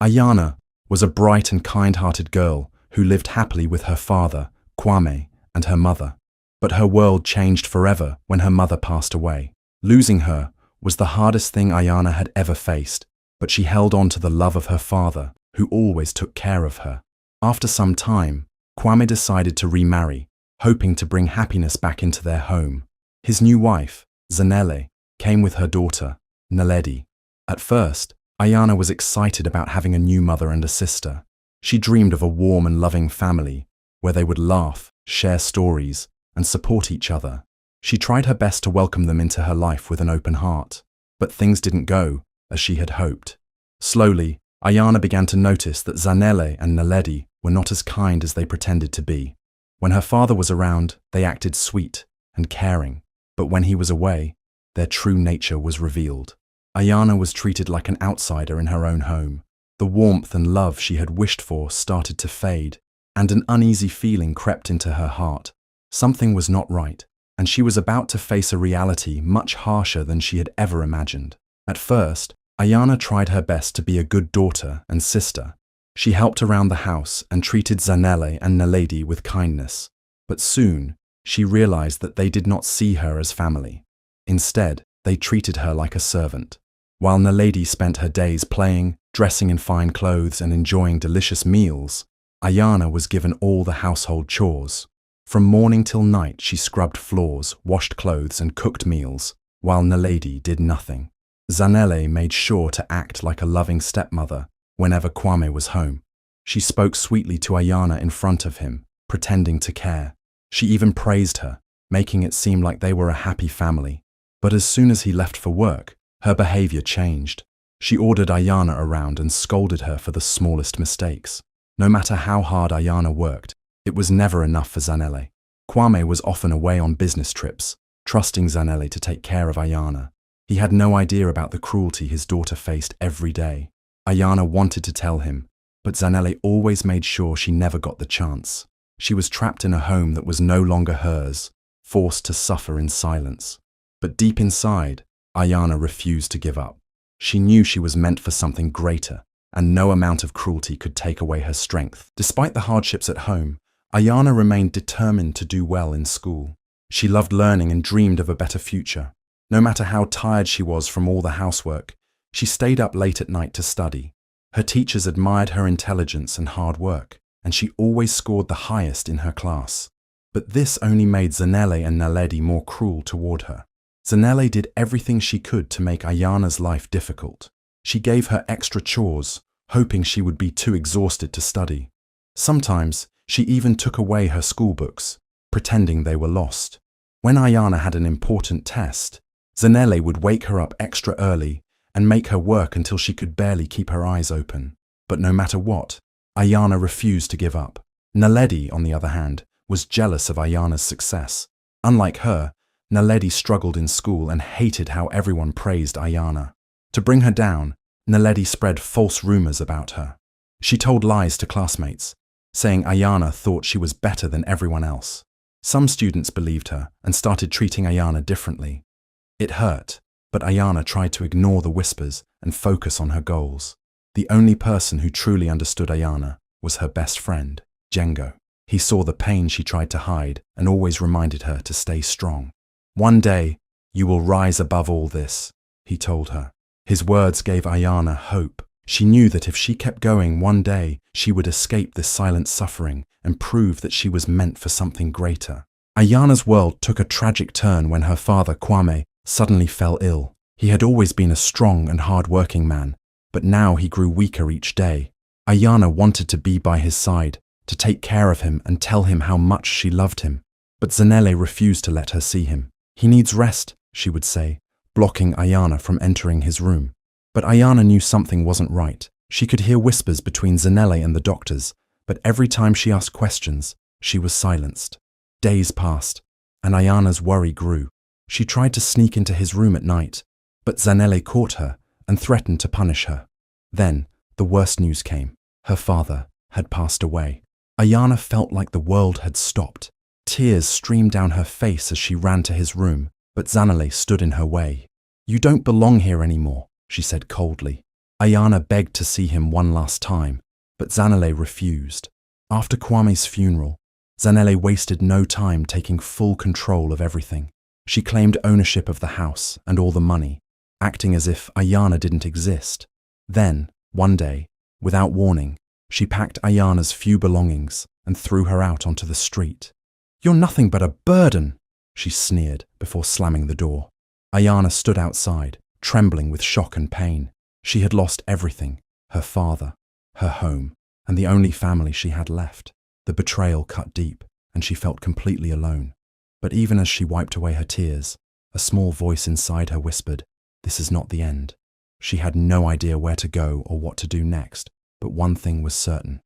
Ayana was a bright and kind-hearted girl who lived happily with her father, Kwame, and her mother. But her world changed forever when her mother passed away. Losing her was the hardest thing Ayana had ever faced, but she held on to the love of her father, who always took care of her. After some time, Kwame decided to remarry, hoping to bring happiness back into their home. His new wife, Zanele, came with her daughter, Naledi. At first, Ayana was excited about having a new mother and a sister. She dreamed of a warm and loving family, where they would laugh, share stories, and support each other. She tried her best to welcome them into her life with an open heart, but things didn't go as she had hoped. Slowly, Ayana began to notice that Zanele and Naledi were not as kind as they pretended to be. When her father was around, they acted sweet and caring, but when he was away, their true nature was revealed. Ayana was treated like an outsider in her own home. The warmth and love she had wished for started to fade, and an uneasy feeling crept into her heart. Something was not right, and she was about to face a reality much harsher than she had ever imagined. At first, Ayana tried her best to be a good daughter and sister. She helped around the house and treated Zanele and Naledi with kindness. But soon, she realized that they did not see her as family. Instead, they treated her like a servant. While Naledi spent her days playing, dressing in fine clothes and enjoying delicious meals, Ayana was given all the household chores. From morning till night she scrubbed floors, washed clothes and cooked meals, while Naledi did nothing. Zanele made sure to act like a loving stepmother whenever Kwame was home. She spoke sweetly to Ayana in front of him, pretending to care. She even praised her, making it seem like they were a happy family. But as soon as he left for work, her behavior changed. She ordered Ayana around and scolded her for the smallest mistakes. No matter how hard Ayana worked, it was never enough for Zanele. Kwame was often away on business trips, trusting Zanele to take care of Ayana. He had no idea about the cruelty his daughter faced every day. Ayana wanted to tell him, but Zanele always made sure she never got the chance. She was trapped in a home that was no longer hers, forced to suffer in silence. But deep inside, Ayana refused to give up. She knew she was meant for something greater, and no amount of cruelty could take away her strength. Despite the hardships at home, Ayana remained determined to do well in school. She loved learning and dreamed of a better future. No matter how tired she was from all the housework, she stayed up late at night to study. Her teachers admired her intelligence and hard work, and she always scored the highest in her class. But this only made Zanele and Naledi more cruel toward her. Zanele did everything she could to make Ayana's life difficult. She gave her extra chores, hoping she would be too exhausted to study. Sometimes, she even took away her school books, pretending they were lost. When Ayana had an important test, Zanele would wake her up extra early and make her work until she could barely keep her eyes open. But no matter what, Ayana refused to give up. Naledi, on the other hand, was jealous of Ayana's success. Unlike her, Naledi struggled in school and hated how everyone praised Ayana. To bring her down, Naledi spread false rumors about her. She told lies to classmates, saying Ayana thought she was better than everyone else. Some students believed her and started treating Ayana differently. It hurt, but Ayana tried to ignore the whispers and focus on her goals. The only person who truly understood Ayana was her best friend, Django. He saw the pain she tried to hide and always reminded her to stay strong. "One day, you will rise above all this," he told her. His words gave Ayana hope. She knew that if she kept going, one day she would escape this silent suffering and prove that she was meant for something greater. Ayana's world took a tragic turn when her father, Kwame, suddenly fell ill. He had always been a strong and hard-working man, but now he grew weaker each day. Ayana wanted to be by his side, to take care of him and tell him how much she loved him. But Zanele refused to let her see him. "He needs rest," she would say, blocking Ayana from entering his room. But Ayana knew something wasn't right. She could hear whispers between Zanele and the doctors, but every time she asked questions, she was silenced. Days passed, and Ayana's worry grew. She tried to sneak into his room at night, but Zanele caught her and threatened to punish her. Then, the worst news came. Her father had passed away. Ayana felt like the world had stopped. Tears streamed down her face as she ran to his room, but Zanele stood in her way. "You don't belong here anymore," she said coldly. Ayana begged to see him one last time, but Zanele refused. After Kwame's funeral, Zanele wasted no time taking full control of everything. She claimed ownership of the house and all the money, acting as if Ayana didn't exist. Then, one day, without warning, she packed Ayana's few belongings and threw her out onto the street. "You're nothing but a burden," she sneered before slamming the door. Ayana stood outside, trembling with shock and pain. She had lost everything: her father, her home, and the only family she had left. The betrayal cut deep, and she felt completely alone. But even as she wiped away her tears, a small voice inside her whispered, "This is not the end." She had no idea where to go or what to do next, but one thing was certain: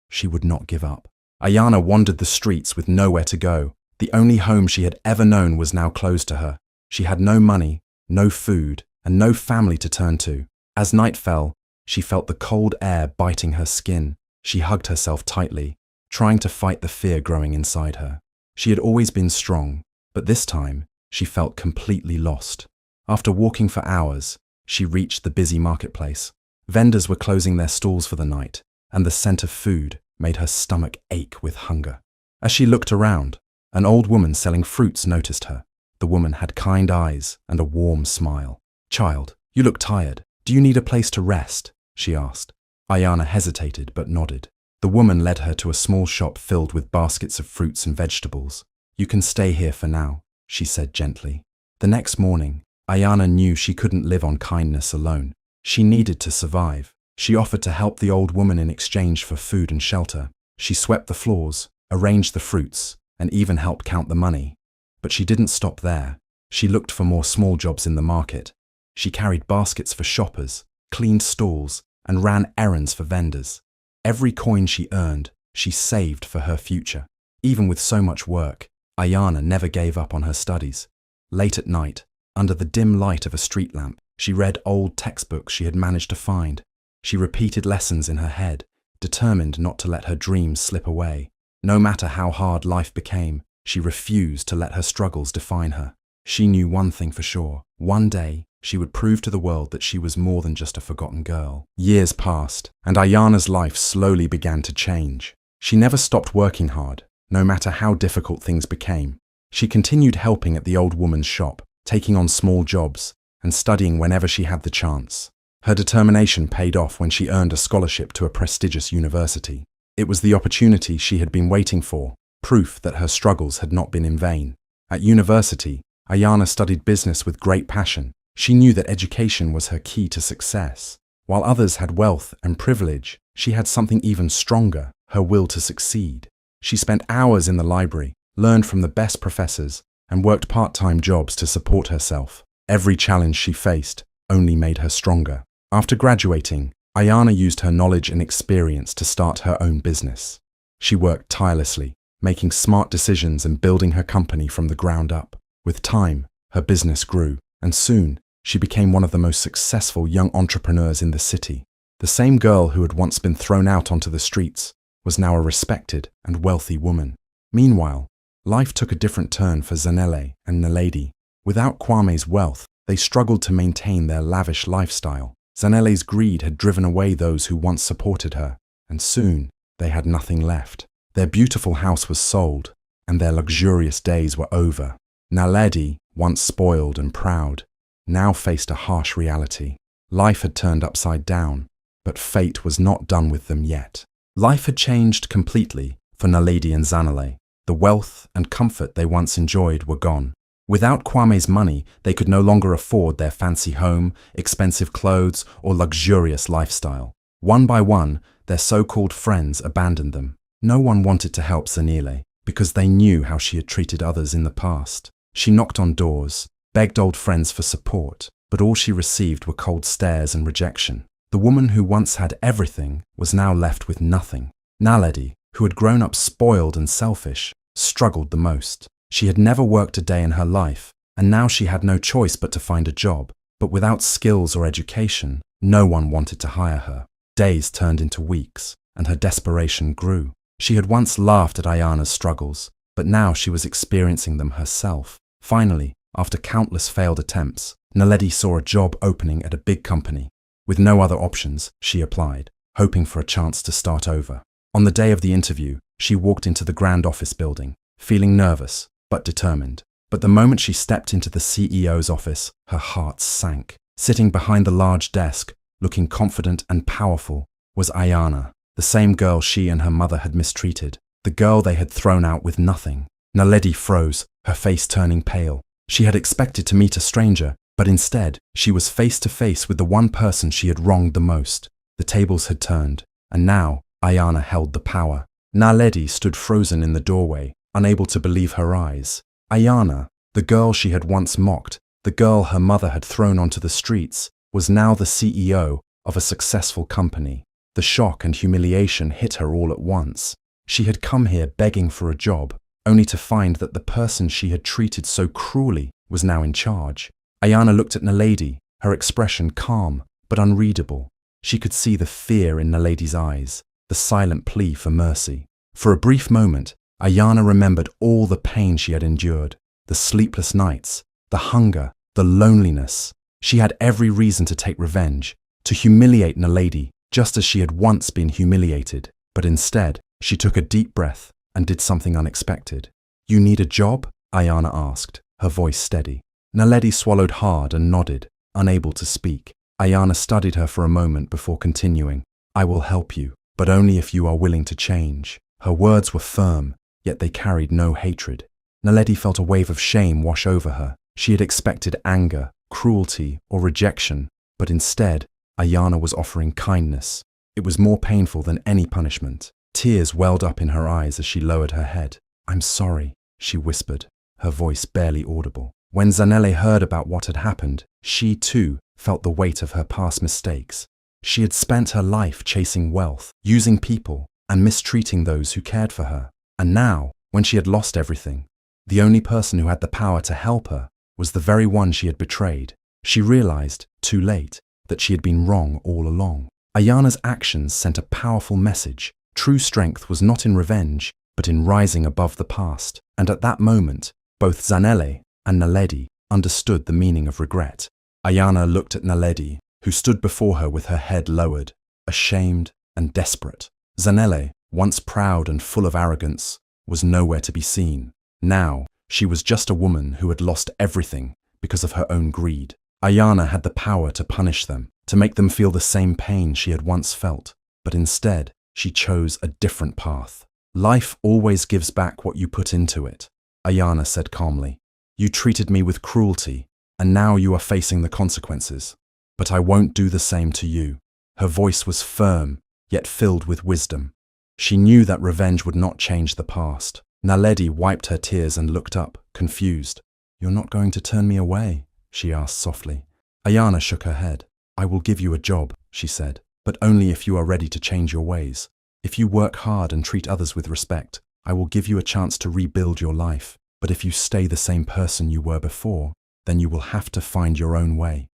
she would not give up. Ayana wandered the streets with nowhere to go. The only home she had ever known was now closed to her. She had no money, no food, and no family to turn to. As night fell, she felt the cold air biting her skin. She hugged herself tightly, trying to fight the fear growing inside her. She had always been strong, but this time she felt completely lost. After walking for hours, she reached the busy marketplace. Vendors were closing their stalls for the night, and the scent of food made her stomach ache with hunger. As she looked around, an old woman selling fruits noticed her. The woman had kind eyes and a warm smile. "Child, you look tired. Do you need a place to rest?" she asked. Ayana hesitated but nodded. The woman led her to a small shop filled with baskets of fruits and vegetables. "You can stay here for now," she said gently. The next morning, Ayana knew she couldn't live on kindness alone. She needed to survive. She offered to help the old woman in exchange for food and shelter. She swept the floors, arranged the fruits, and even helped count the money. But she didn't stop there. She looked for more small jobs in the market. She carried baskets for shoppers, cleaned stalls, and ran errands for vendors. Every coin she earned, she saved for her future. Even with so much work, Ayana never gave up on her studies. Late at night, under the dim light of a street lamp, she read old textbooks she had managed to find. She repeated lessons in her head, determined not to let her dreams slip away. No matter how hard life became, she refused to let her struggles define her. She knew one thing for sure: one day, she would prove to the world that she was more than just a forgotten girl. Years passed, and Ayana's life slowly began to change. She never stopped working hard, no matter how difficult things became. She continued helping at the old woman's shop, taking on small jobs, and studying whenever she had the chance. Her determination paid off when she earned a scholarship to a prestigious university. It was the opportunity she had been waiting for, proof that her struggles had not been in vain. At university, Ayana studied business with great passion. She knew that education was her key to success. While others had wealth and privilege, she had something even stronger: her will to succeed. She spent hours in the library, learned from the best professors, and worked part-time jobs to support herself. Every challenge she faced only made her stronger. After graduating, Ayana used her knowledge and experience to start her own business. She worked tirelessly, making smart decisions and building her company from the ground up. With time, her business grew, and soon, she became one of the most successful young entrepreneurs in the city. The same girl who had once been thrown out onto the streets was now a respected and wealthy woman. Meanwhile, life took a different turn for Zanele and Naledi. Without Kwame's wealth, they struggled to maintain their lavish lifestyle. Zanele's greed had driven away those who once supported her, and soon they had nothing left. Their beautiful house was sold, and their luxurious days were over. Naledi, once spoiled and proud, now faced a harsh reality. Life had turned upside down, but fate was not done with them yet. Life had changed completely for Naledi and Zanele. The wealth and comfort they once enjoyed were gone. Without Kwame's money, they could no longer afford their fancy home, expensive clothes, or luxurious lifestyle. One by one, their so-called friends abandoned them. No one wanted to help Zanele because they knew how she had treated others in the past. She knocked on doors, begged old friends for support, but all she received were cold stares and rejection. The woman who once had everything was now left with nothing. Naledi, who had grown up spoiled and selfish, struggled the most. She had never worked a day in her life, and now she had no choice but to find a job. But without skills or education, no one wanted to hire her. Days turned into weeks, and her desperation grew. She had once laughed at Ayana's struggles, but now she was experiencing them herself. Finally, after countless failed attempts, Naledi saw a job opening at a big company. With no other options, she applied, hoping for a chance to start over. On the day of the interview, she walked into the grand office building, feeling nervous but determined. But the moment she stepped into the CEO's office, her heart sank. Sitting behind the large desk, looking confident and powerful, was Ayana, the same girl she and her mother had mistreated, the girl they had thrown out with nothing. Naledi froze, her face turning pale. She had expected to meet a stranger, but instead, she was face to face with the one person she had wronged the most. The tables had turned, and now Ayana held the power. Naledi stood frozen in the doorway, unable to believe her eyes. Ayana, the girl she had once mocked, the girl her mother had thrown onto the streets, was now the CEO of a successful company. The shock and humiliation hit her all at once. She had come here begging for a job, only to find that the person she had treated so cruelly was now in charge. Ayana looked at Naledi, her expression calm but unreadable. She could see the fear in Naledi's eyes, the silent plea for mercy. For a brief moment, Ayana remembered all the pain she had endured, the sleepless nights, the hunger, the loneliness. She had every reason to take revenge, to humiliate Naledi just as she had once been humiliated. But instead, she took a deep breath and did something unexpected. "You need a job?" Ayana asked, her voice steady. Naledi swallowed hard and nodded, unable to speak. Ayana studied her for a moment before continuing. "I will help you, but only if you are willing to change." Her words were firm, yet they carried no hatred. Naledi felt a wave of shame wash over her. She had expected anger, cruelty, or rejection, but instead, Ayana was offering kindness. It was more painful than any punishment. Tears welled up in her eyes as she lowered her head. "I'm sorry," she whispered, her voice barely audible. When Zanele heard about what had happened, she too felt the weight of her past mistakes. She had spent her life chasing wealth, using people, and mistreating those who cared for her. And now, when she had lost everything, the only person who had the power to help her was the very one she had betrayed. She realized, too late, that she had been wrong all along. Ayana's actions sent a powerful message. True strength was not in revenge, but in rising above the past. And at that moment, both Zanele and Naledi understood the meaning of regret. Ayana looked at Naledi, who stood before her with her head lowered, ashamed and desperate. Zanele, once proud and full of arrogance, was nowhere to be seen. Now, she was just a woman who had lost everything because of her own greed. Ayana had the power to punish them, to make them feel the same pain she had once felt, but instead, she chose a different path. "Life always gives back what you put into it," Ayana said calmly. "You treated me with cruelty, and now you are facing the consequences. But I won't do the same to you." Her voice was firm, yet filled with wisdom. She knew that revenge would not change the past. Naledi wiped her tears and looked up, confused. "You're not going to turn me away?" she asked softly. Ayana shook her head. "I will give you a job," she said, "but only if you are ready to change your ways. If you work hard and treat others with respect, I will give you a chance to rebuild your life. But if you stay the same person you were before, then you will have to find your own way."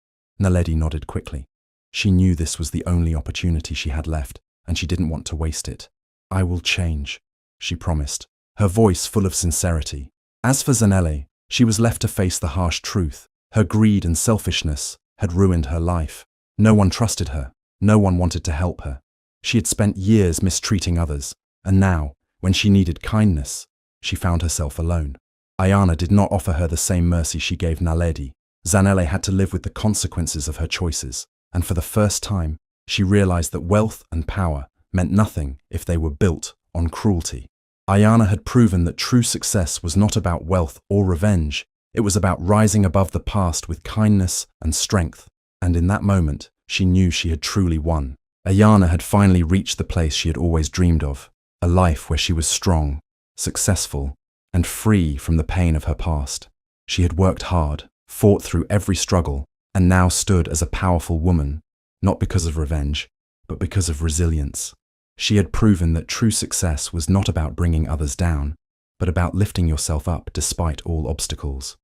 Naledi nodded quickly. She knew this was the only opportunity she had left, and she didn't want to waste it. "I will change," she promised, her voice full of sincerity. As for Zanele, she was left to face the harsh truth. Her greed and selfishness had ruined her life. No one trusted her. No one wanted to help her. She had spent years mistreating others, and now, when she needed kindness, she found herself alone. Ayana did not offer her the same mercy she gave Naledi. Zanele had to live with the consequences of her choices, and for the first time, she realized that wealth and power meant nothing if they were built on cruelty. Ayana had proven that true success was not about wealth or revenge. It was about rising above the past with kindness and strength, and in that moment, she knew she had truly won. Ayana had finally reached the place she had always dreamed of, a life where she was strong, successful, and free from the pain of her past. She had worked hard, fought through every struggle, and now stood as a powerful woman, not because of revenge, but because of resilience. She had proven that true success was not about bringing others down, but about lifting yourself up despite all obstacles.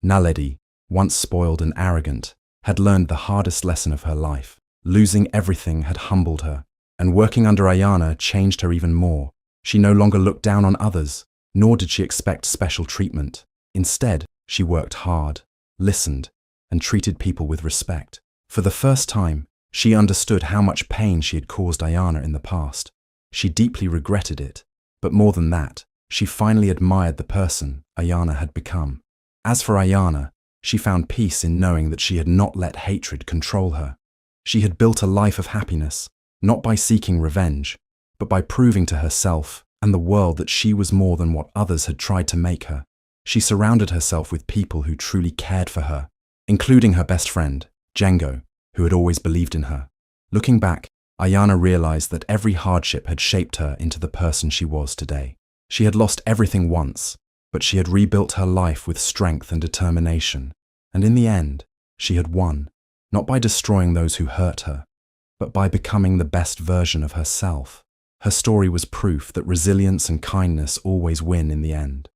Naledi, once spoiled and arrogant, had learned the hardest lesson of her life. Losing everything had humbled her, and working under Ayana changed her even more. She no longer looked down on others, nor did she expect special treatment. Instead, she worked hard, listened, and treated people with respect. For the first time, She understood how much pain she had caused Ayana in the past. She deeply regretted it, but more than that, she finally admired the person Ayana had become. As for Ayana, she found peace in knowing that she had not let hatred control her. She had built a life of happiness, not by seeking revenge, but by proving to herself and the world that she was more than what others had tried to make her. She surrounded herself with people who truly cared for her, including her best friend, Django, who had always believed in her. Looking back, Ayana realized that every hardship had shaped her into the person she was today. She had lost everything once, but she had rebuilt her life with strength and determination. And in the end, she had won, not by destroying those who hurt her, but by becoming the best version of herself. Her story was proof that resilience and kindness always win in the end.